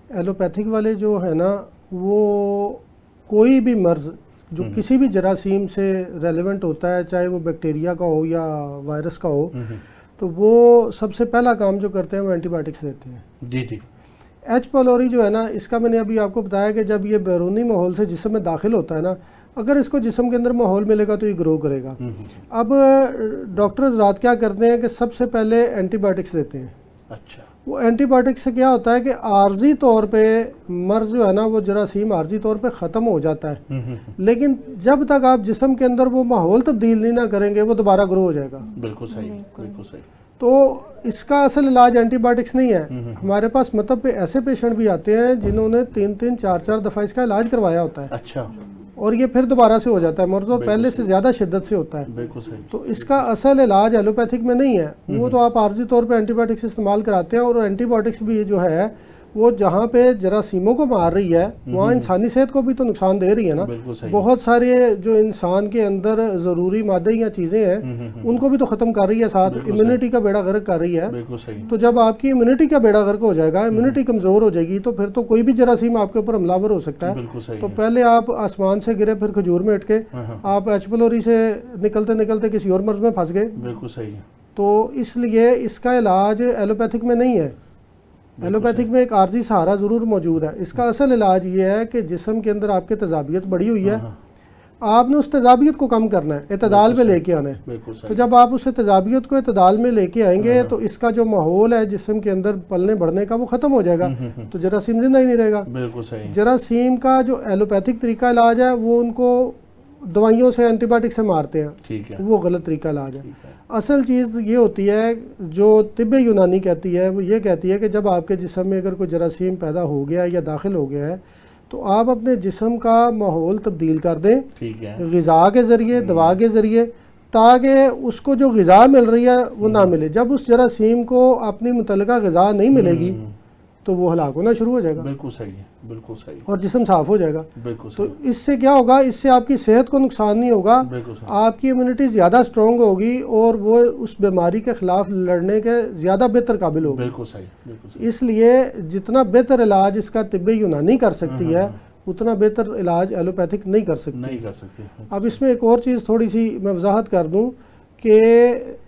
Allopathic والے جو ہے نا وہ کوئی بھی مرض جو کسی بھی جراثیم سے ریلیونٹ ہوتا ہے، چاہے وہ بیکٹیریا کا ہو یا وائرس کا ہو، تو وہ سب سے پہلا کام جو کرتے ہیں وہ اینٹی بائیوٹکس دیتے ہیں۔ جی جی۔ ایچ پیلوری جو ہے نا، اس کا میں نے ابھی آپ کو بتایا کہ جب یہ بیرونی ماحول سے جسم میں داخل ہوتا ہے نا، اگر اس کو جسم کے اندر ماحول ملے گا تو یہ گرو کرے گا۔ اب ڈاکٹر حضرات کیا کرتے ہیں کہ سب سے پہلے اینٹی بائیوٹکس دیتے ہیں۔ اچھا۔ وہ اینٹی بائیوٹکس سے کیا ہوتا ہے کہ عارضی طور پہ مرض جو ہے نا وہ جراثیم عارضی طور پہ ختم ہو جاتا ہے، لیکن جب تک آپ جسم کے اندر وہ ماحول تبدیل نہیں نہ کریں گے وہ دوبارہ گرو ہو جائے گا۔ بالکل صحیح، بالکل صحیح۔ تو اس کا اصل علاج اینٹی بائیوٹکس نہیں ہے۔ ہمارے پاس مطلب پہ ایسے پیشنٹ بھی آتے ہیں جنہوں نے 3-4 دفعہ اس کا علاج کروایا ہوتا ہے، اچھا، اور یہ پھر دوبارہ سے ہو جاتا ہے، مرض اور پہلے سے زیادہ شدت سے ہوتا ہے۔ بالکل صحیح۔ تو اس کا اصل علاج ایلوپیتھک میں نہیں ہے، وہ تو آپ عارضی طور پہ اینٹی بائیوٹکس استعمال کراتے ہیں، اور اینٹی بائیوٹکس بھی جو ہے وہ جہاں پہ جراثیموں کو مار رہی ہے وہاں انسانی صحت کو بھی تو نقصان دے رہی ہے نا۔ بالکل صحیح۔ بہت سارے جو انسان کے اندر ضروری مادے یا چیزیں ہیں ان کو بھی تو ختم کر رہی ہے، ساتھ امیونٹی کا بیڑا غرق کر رہی ہے۔ بالکل صحیح۔ تو جب آپ کی امیونٹی کا بیڑا غرق ہو جائے گا، امیونٹی کمزور ہو جائے گی، تو پھر تو کوئی بھی جراثیم آپ کے اوپر حملہ آور ہو سکتا ہے۔ بالکل صحیح۔ تو پہلے آپ آسمان سے گرے پھر کھجور میں اٹکے، آپ ایچ پیلوری سے نکلتے نکلتے کسی اور مرض میں پھنس گئے۔ بالکل صحیح۔ تو اس لیے اس کا علاج ایلوپیتھک میں نہیں ہے۔ ایلوپیتھک میں ایک عارضی سہارا ضرور موجود ہے، اس کا اصل علاج یہ ہے کہ جسم کے اندر آپ کے تیزابیت بڑھی ہوئی ہے، آپ نے اس تیزابیت کو کم کرنا ہے، اعتدال میں لے کے آنا ہے۔ بالکل تو صحیح۔ جب آپ اس تیزابیت کو اعتدال میں لے کے آئیں گے تو اس کا جو ماحول ہے جسم کے اندر پلنے بڑھنے کا وہ ختم ہو جائے گا، تو جراثیم زندہ ہی نہیں رہے گا۔ بالکل صحیح۔ جراثیم کا جو ایلوپیتھک طریقہ علاج ہے وہ ان کو دوائیوں سے اینٹی بائیوٹک سے مارتے ہیں، ٹھیک ہے۔ وہ غلط طریقہ علاج ہے۔ اصل چیز یہ ہوتی ہے جو طب یونانی کہتی ہے، وہ یہ کہتی ہے کہ جب آپ کے جسم میں اگر کوئی جراثیم پیدا ہو گیا ہے یا داخل ہو گیا ہے تو آپ اپنے جسم کا ماحول تبدیل کر دیں، ٹھیک ہے، غذا کے ذریعے، دوا کے ذریعے، تاکہ اس کو جو غذا مل رہی ہے وہ نہ ملے۔ جب اس جراثیم کو اپنی متعلقہ غذا نہیں ملے گی تو وہ ہلاک ہونا شروع ہو جائے گا، بالکل صحیح ہے، بالکل صحیح، اور جسم صاف ہو جائے گا۔ بالکل تو صحیح، اس سے کیا ہوگا، اس سے آپ کی صحت کو نقصان نہیں ہوگا، بالکل صحیح، آپ کی امیونٹی زیادہ سٹرونگ ہوگی اور وہ اس بیماری کے خلاف لڑنے کے زیادہ بہتر قابل ہوگی۔ بالکل صحیح، بالکل صحیح۔ اس لیے جتنا بہتر علاج اس کا طب یونانی کر سکتی ہے اتنا بہتر علاج ایلوپیتھک نہیں کر سکتی۔ نہیں کر سکتے۔ اب اس میں ایک اور چیز تھوڑی سی میں وضاحت کر دوں کہ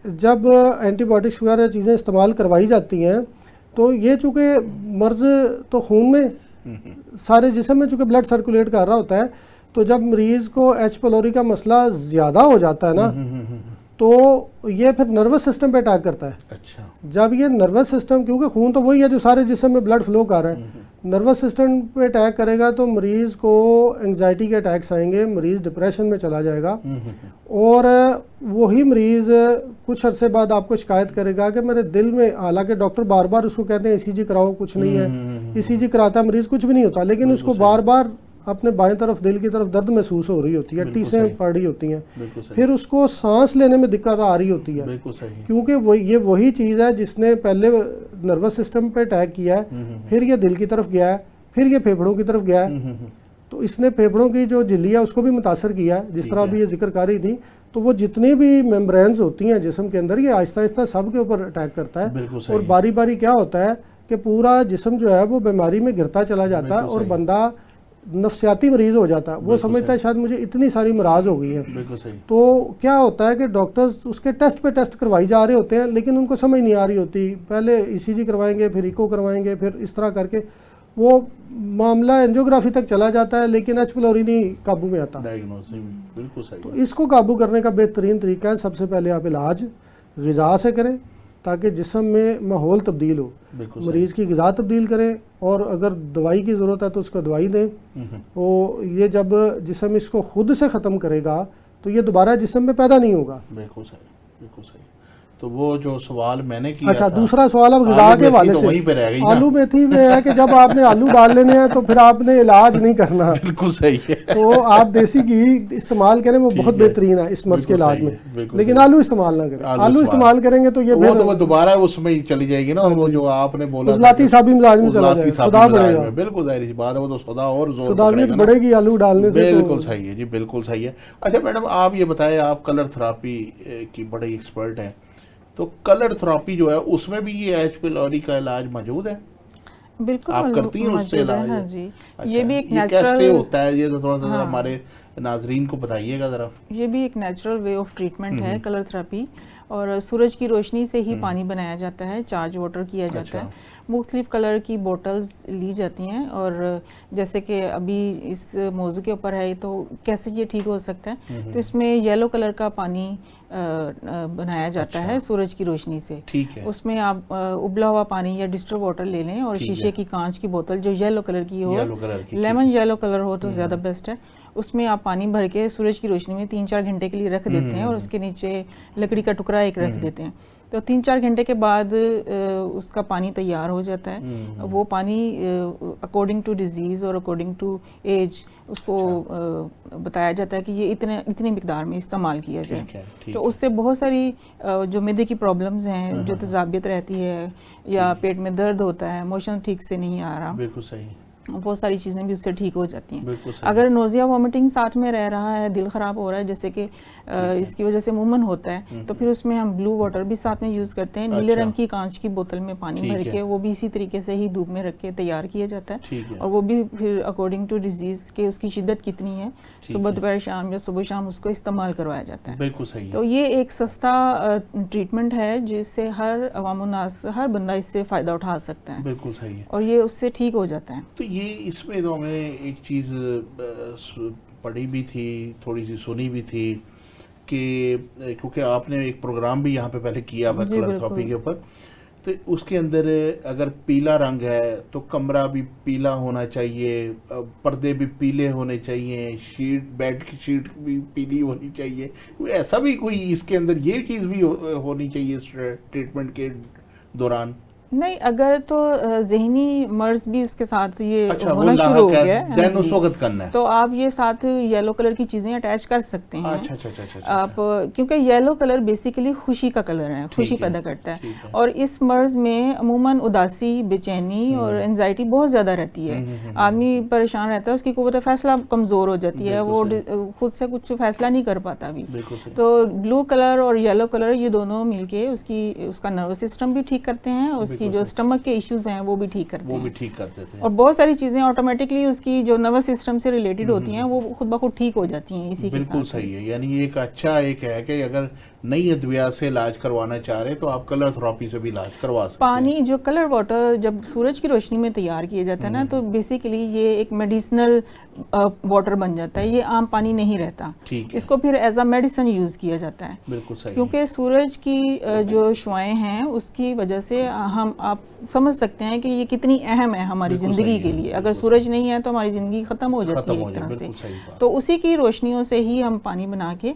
جب اینٹی بائیوٹکس وغیرہ چیزیں استعمال کروائی جاتی ہیں تو یہ چونکہ مرض تو خون میں سارے جسم میں چونکہ بلڈ سرکولیٹ کر رہا ہوتا ہے، تو جب مریض کو ایچ پیلوری کا مسئلہ زیادہ ہو جاتا ہے نا تو یہ پھر نروس سسٹم پہ اٹیک کرتا ہے۔ اچھا، جب یہ نروس سسٹم، کیونکہ خون تو وہی ہے جو سارے جسم میں بلڈ فلو کر رہا ہے، نروس سسٹم پہ اٹیک کرے گا تو مریض کو انگزائٹی کے اٹیکس آئیں گے، مریض ڈپریشن میں چلا جائے گا، اور وہی مریض کچھ عرصے بعد آپ کو شکایت کرے گا کہ میرے دل میں، حالانکہ ڈاکٹر بار بار اس کو کہتے ہیں ای سی جی کراؤ، کچھ نہیں ہے، ای سی جی کراتا ہے مریض، کچھ بھی نہیں ہوتا، لیکن اس کو بار بار اپنے بائیں طرف دل کی طرف درد محسوس ہو رہی ہوتی ہے، ٹیسیں پڑ رہی ہوتی ہیں، بالکل صحیح، پھر اس کو سانس لینے میں دقت آ رہی ہوتی ہے، بالکل صحیح، کیونکہ یہ وہی چیز ہے جس نے پہلے نروس سسٹم پہ اٹیک کیا ہے، پھر یہ دل کی طرف گیا ہے، پھر یہ پھیپھڑوں کی طرف گیا ہے، تو اس نے پھیپھڑوں کی جو جھلی ہے اس کو بھی متاثر کیا ہے، جس طرح ابھی یہ ذکر کر رہی تھی۔ تو وہ جتنی بھی ممبرینز ہوتی ہیں جسم کے اندر، یہ آہستہ آہستہ سب کے اوپر اٹیک کرتا ہے، بالکل صحیح، اور باری باری کیا ہوتا ہے کہ پورا جسم جو ہے وہ بیماری میں گرتا چلا جاتا ہے، اور بندہ نفسیاتی مریض ہو جاتا ہے، وہ سمجھتا ہے شاید مجھے اتنی ساری امراض ہو گئی ہیں۔ بالکل صحیح، تو کیا ہوتا ہے کہ ڈاکٹرز اس کے ٹیسٹ پہ ٹیسٹ کروائی جا رہے ہوتے ہیں، لیکن ان کو سمجھ نہیں آ رہی ہوتی، پہلے ای سی جی کروائیں گے، پھر ایکو کروائیں گے، پھر اس طرح کر کے وہ معاملہ اینجیوگرافی تک چلا جاتا ہے، لیکن ایچ پیلوری نہیں قابو میں آتا۔ ڈائگنوسنگ، بالکل صحیح، تو اس کو قابو کرنے کا بہترین طریقہ ہے سب سے پہلے آپ علاج غذا سے کریں تاکہ جسم میں ماحول تبدیل ہو، بالکل مریض کی غذا تبدیل کریں، اور اگر دوائی کی ضرورت ہے تو اس کو دوائی دیں۔ وہ یہ جب جسم اس کو خود سے ختم کرے گا تو یہ دوبارہ جسم میں پیدا نہیں ہوگا۔ بالکل صحیح، بالکل صحیح۔ تو وہ جو سوال میں نے کیا اچھا، تھا، دوسرا سوال اب غذا آلو کے حوالے میتھی تو سے، وہیں پہ رہ گئی نا۔ آلو میتھی میں ہے کہ جب آپ نے آلو ڈال لینے ہیں تو پھر آپ نے علاج نہیں کرنا، بالکل صحیح ہے، تو آپ دیسی گھی استعمال کریں، وہ بہت بہترین ہے اس مرض کے علاج میں، لیکن آلو استعمال نہ کریں۔ آلو استعمال کریں گے تو یہ وہ تو وہ دوبارہ اس میں ہی چلی جائے گی نا، وہ جو آپ نے بولا عضلاتی سابی مزاج میں چلا جائے گا، صدا بڑھے گا، بالکل ظاہر سی بات ہے، وہ تو صدا اور زور صداویت بڑھے گی آلو ڈالنے سے۔ بالکل صحیح ہے جی، بالکل صحیح ہے۔ اچھا میڈم، آپ یہ بتائیں، آپ کلر تھراپی کی بڑے ایکسپرٹ ہیں، تو کلر تھراپی جو ہے اس میں بھی یہ ایچ پیلوری کا علاج موجود ہے؟ بالکل آپ کرتی ہیں اس سے موجود ہے، علاج؟ ہاں جی. اچھا، یہ بھی ایک کیسے نیچرل، ہوتا ہے یہ تو تھوڑا سا ذرا ہاں، ہمارے ناظرین کو بتائیے گا ذرا. یہ بھی ایک نیچرل وے آف ٹریٹمنٹ ہے کلر تھراپی. اور سورج کی روشنی سے ہی پانی بنایا جاتا ہے، چارج واٹر کیا جاتا ہے. مختلف کلر کی بوٹلز لی جاتی ہیں، اور جیسے کہ ابھی اس موضوع کے اوپر ہے تو کیسے یہ ٹھیک ہو سکتا ہے، تو اس میں یلو کلر کا پانی بنایا جاتا ہے سورج کی روشنی سے. ٹھیک ہے. اس میں آپ ابلا ہوا پانی یا ڈسٹل واٹر لے لیں، اور شیشے کی کانچ کی بوتل جو یلو کلر کی ہو، لیمن یلو کلر ہو تو زیادہ بیسٹ ہے، اس میں آپ پانی بھر کے سورج کی روشنی میں 3-4 گھنٹے کے لیے رکھ دیتے ہیں، اور اس کے نیچے لکڑی کا ٹکڑا ایک رکھ دیتے ہیں. تو 3-4 گھنٹے کے بعد اس کا پانی تیار ہو جاتا ہے. وہ پانی اکارڈنگ ٹو ڈیزیز اور اکارڈنگ ٹو ایج اس کو بتایا جاتا ہے کہ یہ اتنی مقدار میں استعمال کیا جائے. تو اس سے بہت ساری جو معدے کی پرابلمز ہیں، جو تذابیت رہتی ہے یا پیٹ میں درد ہوتا ہے، موشن ٹھیک سے نہیں آ رہا، بالکل صحیح، بہت ساری چیزیں بھی اس سے ٹھیک ہو جاتی ہیں. بالکل صحیح. اگر نوزیا وامٹنگ ساتھ میں رہ رہا ہے، دل خراب ہو رہا ہے جیسے کہ اس کی وجہ سے مومن ہوتا ہے، تو پھر اس میں ہم بلو واٹر بھی ساتھ میں یوز کرتے ہیں. نیلے رنگ کی کانچ کی بوتل میں پانی بھر کے وہ بھی اسی طریقے سے ہی دھوپ میں رکھ کے تیار کیا جاتا ہے، اور وہ بھی پھر اکارڈنگ ٹو ڈیزیز کہ اس کی شدت کتنی ہے، صبح دوپہر شام یا صبح شام اس کو استعمال کروایا جاتا ہے. بالکل صحیح. تو یہ ایک سستا ٹریٹمنٹ ہے جس سے ہر عوام الناس، ہر بندہ اس سے فائدہ اٹھا سکتا ہے. بالکل صحیح ہے. اور یہ اس سے ٹھیک ہو جاتا ہے. تو یہ اس میں تو میں نے ایک چیز پڑھی بھی تھی، تھوڑی سی سنی بھی تھی کہ کیونکہ آپ نے ایک پروگرام بھی یہاں پہ پہلے کیا ہوا کلر تھراپی کے اوپر، تو اس کے اندر اگر پیلا رنگ ہے تو کمرہ بھی پیلا ہونا چاہیے، پردے بھی پیلے ہونے چاہیے، شیٹ، بیڈ کی شیٹ بھی پیلی ہونی چاہیے. ایسا بھی کوئی اس کے اندر یہ چیز بھی ہونی چاہیے اس ٹریٹمنٹ کے دوران؟ نہیں، اگر تو ذہنی مرض بھی اس کے ساتھ یہ ہونا شروع ہو گیا اس وقت کرنا ہے تو آپ یہ ساتھ یلو کلر کی چیزیں اٹیچ کر سکتے ہیں. آپ کیونکہ یلو کلر بیسیکلی خوشی کا کلر ہے، خوشی پیدا کرتا ہے، اور اس مرض میں عموماً اداسی، بے چینی اور انزائٹی بہت زیادہ رہتی ہے. آدمی پریشان رہتا ہے، اس کی قوت فیصلہ کمزور ہو جاتی ہے، وہ خود سے کچھ فیصلہ نہیں کر پاتا ابھی. تو بلو کلر اور یلو کلر یہ دونوں مل کے اس کا نروس سسٹم بھی ٹھیک کرتے ہیں، اس کی جو اسٹمک کے ایشوز ہیں وہ بھی ٹھیک کرتے ہیں، اور بہت ساری چیزیں آٹومیٹکلی اس کی جو نروس سسٹم سے ریلیٹڈ ہوتی ہیں وہ خود بخود ٹھیک ہو جاتی ہیں اسی کے ساتھ. بالکل صحیح ہے. یعنی ایک اچھا ایک ہے کہ اگر نئی ادویات سے علاج کروانا چاہ رہے تو آپ کلر تھراپی سے بھی علاج کروا سکتے ہیں. پانی جو کلر واٹر جب سورج کی روشنی میں تیار کیا جاتا ہے نا، تو بیسیکلی یہ ایک میڈیسنل واٹر بن جاتا ہے، یہ عام پانی نہیں رہتا. اس کو پھر ایز اے میڈیسن یوز کیا جاتا ہے. بالکل صحیح. کیونکہ سورج کی جو شعاعیں ہیں اس کی وجہ سے آپ سمجھ سکتے ہیں کہ یہ کتنی اہم ہے ہماری زندگی کے لیے. اگر سورج نہیں ہے تو ہماری زندگی ختم ہو جاتی ہے ایک طرح سے. تو اسی کی روشنیوں سے ہی ہم پانی بنا کے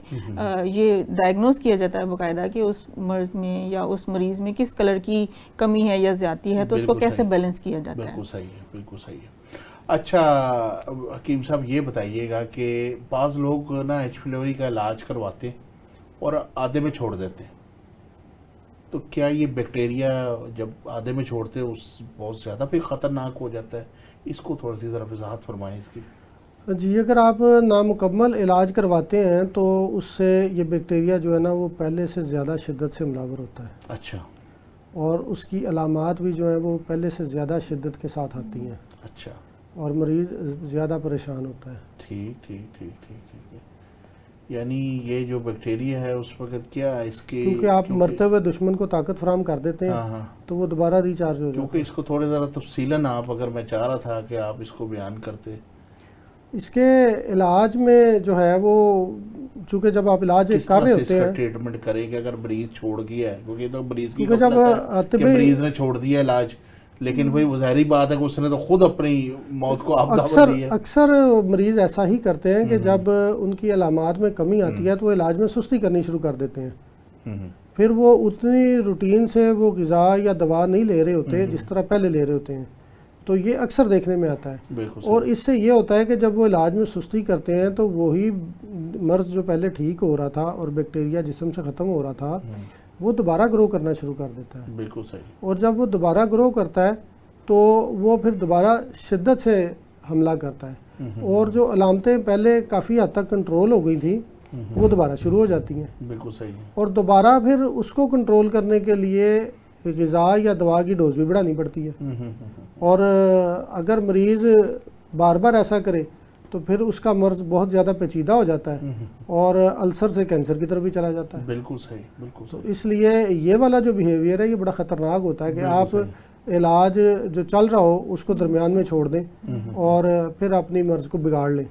یہ ڈائگنوز کیا جاتا ہے باقاعدہ کہ اس مرض میں یا اس مریض میں کس کلر کی کمی ہے یا زیادتی ہے، تو اس کو کیسے بیلنس کیا جاتا ہے. بالکل صحیح ہے، بالکل صحیح ہے. اچھا حکیم صاحب یہ بتائیے گا کہ بعض لوگ نا ایچ پیلوری کا علاج کرواتے ہیں اور آدھے میں چھوڑ دیتے ہیں، تو کیا یہ بیکٹیریا جب آدھے میں چھوڑتے ہیں اس بہت زیادہ پھر خطرناک ہو جاتا ہے؟ اس کو تھوڑا سی ذرا وضاحت فرمائیں اس کی. جی، اگر آپ نامکمل علاج کرواتے ہیں تو اس سے یہ بیکٹیریا جو ہے نا وہ پہلے سے زیادہ شدت سے ملاور ہوتا ہے. اچھا. اور اس کی علامات بھی جو ہیں وہ پہلے سے زیادہ شدت کے ساتھ آتی ہیں. اچھا. اور مریض زیادہ پریشان ہوتا ہے. ٹھیک ٹھیک ٹھیک ٹھیک ٹھیک. یعنی یہ جو بیکٹیریا ہے اس وقت کیا اس کی، کیونکہ آپ مرتے ہوئے دشمن کو طاقت فراہم کر دیتے ہیں تو وہ دوبارہ ریچارج ہو جاتا ہے. کیونکہ اس کو تھوڑے ذرا تفصیلاً آپ، اگر میں چاہ رہا تھا کہ آپ اس کو بیان کرتے. اس کے علاج میں جو ہے وہ چونکہ جب آپ علاج کر رہے ہوتے ہیں، ٹریٹمنٹ کریں کہ اگر مریض چھوڑ گیا ہے، کیونکہ یہ تو مریض کی جب مریض نے چھوڑ دیا علاج، لیکن وہی ظاہری بات ہے کہ اس نے تو خود اپنی موت کو آپ دعوت دی ہے. اکثر مریض ایسا ہی کرتے ہیں کہ جب ان کی علامات میں کمی آتی ہے تو وہ علاج میں سستی کرنی شروع کر دیتے ہیں. پھر وہ اتنی روٹین سے وہ غذا یا دوا نہیں لے رہے ہوتے جس طرح پہلے لے رہے ہوتے ہیں. تو یہ اکثر دیکھنے میں آتا ہے. اور اس سے یہ ہوتا ہے کہ جب وہ علاج میں سستی کرتے ہیں تو وہی مرض جو پہلے ٹھیک ہو رہا تھا اور بیکٹیریا جسم سے ختم ہو رہا تھا وہ دوبارہ گرو کرنا شروع کر دیتا ہے. بالکل صحیح. اور جب وہ دوبارہ گرو کرتا ہے تو وہ پھر دوبارہ شدت سے حملہ کرتا ہے، اور جو علامتیں پہلے کافی حد تک کنٹرول ہو گئی تھیں وہ دوبارہ شروع ہو جاتی ہیں. بالکل صحیح. اور دوبارہ پھر اس کو کنٹرول کرنے کے لیے غذا یا دوا کی ڈوز بھی بڑھانی پڑتی ہے، اور اگر مریض بار بار ایسا کرے تو پھر اس کا مرض بہت زیادہ پیچیدہ ہو جاتا ہے اور السر سے کینسر کی طرف بھی چلا جاتا ہے۔ بالکل صحیح، بالکل تو اس لیے یہ والا جو بیہیویئر ہے یہ بڑا خطرناک ہوتا ہے کہ آپ علاج جو چل رہا ہو اس کو درمیان میں چھوڑ دیں اور پھر اپنی مرض کو بگاڑ لیں۔